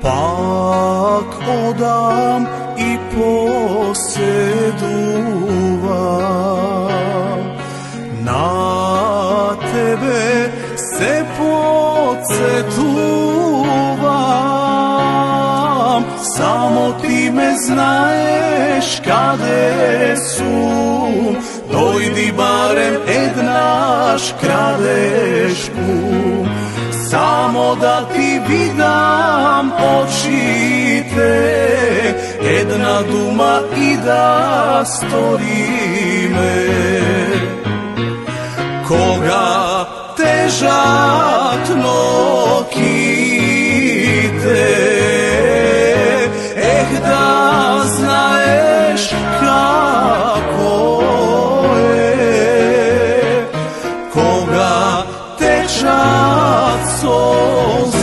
pak odam i posjeduvam. Na tebe se pocetuvam, samo ti me znaješ kade su, dojdi barem ednaš kradešku, samo da ti vidam oči te, jedna duma i da stori me. Koga težatno kite, da znaeš kako je, koga tečat solzite,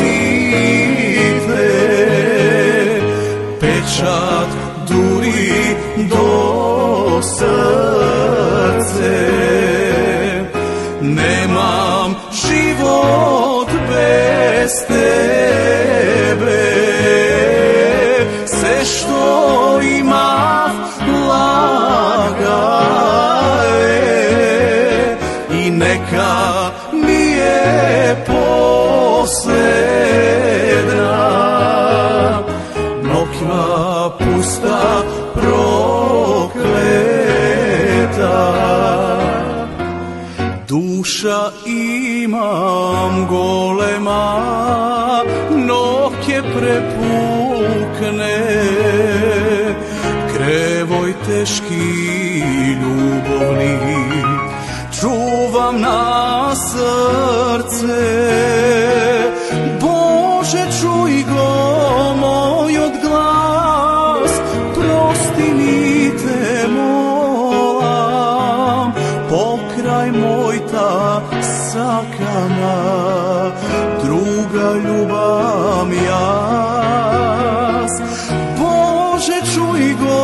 pečat duri do srce. Nemam život bez tebe, sve što imam laga je, i neka mi je posljedna nokima pusta prokleta. Duša imam golema, noke prepukne, krevoj teški ljubovni čuvam na srce. Bože, čuj go moj od glas, prosti mi te molam, pokraj moj ta sakana, druga ljubam jas. Bože, čuj go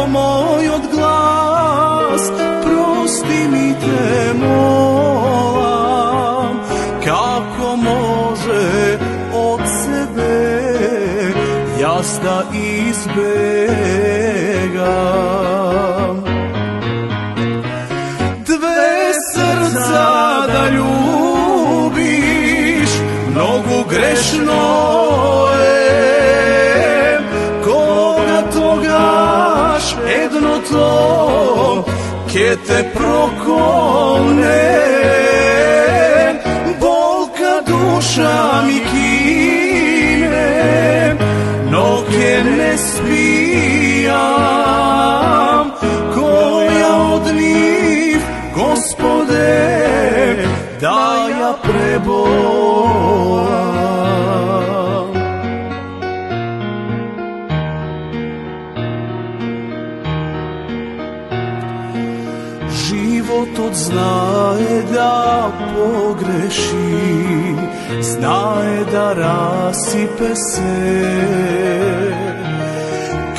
moj od glas, prosti mi te molam, kako može od sebe jas da izbegam. Dve srca da ljubiš, mnogo grešno je, koga togaš edno to, ke te prokone. Bolka duša mi kine, noke ne spijam, koja od njih, Gospode, da ja prebolam. Život odznaje da pogreši, znaje da rasipe se,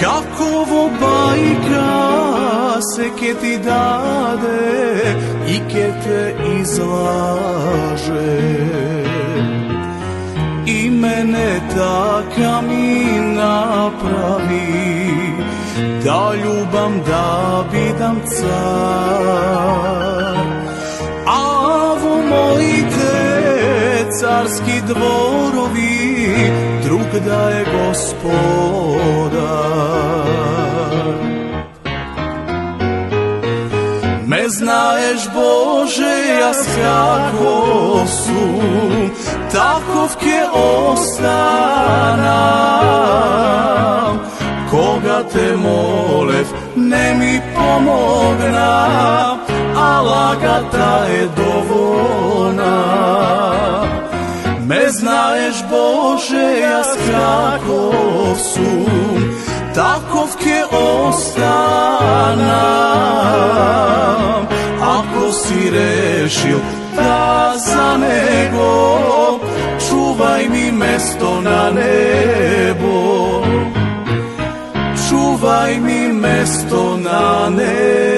kakovo bajka se ke ti dade i ke te izlaže. I mene taka mi napravi, da ljubam da bidam car. Avo moji te carski dvorovi, drug da je gospodar. Me znaješ, Bože, jas kako su, takovke ostanam. Koga te molev, ne mi pomogna, a lagata je dovoljna. Me znaješ, Bože, jas kakov su, takovke ostanam. Ako si rešil da za nego, čuvaj mi mesto na nebo. Čuvaj mi mesto na nebu.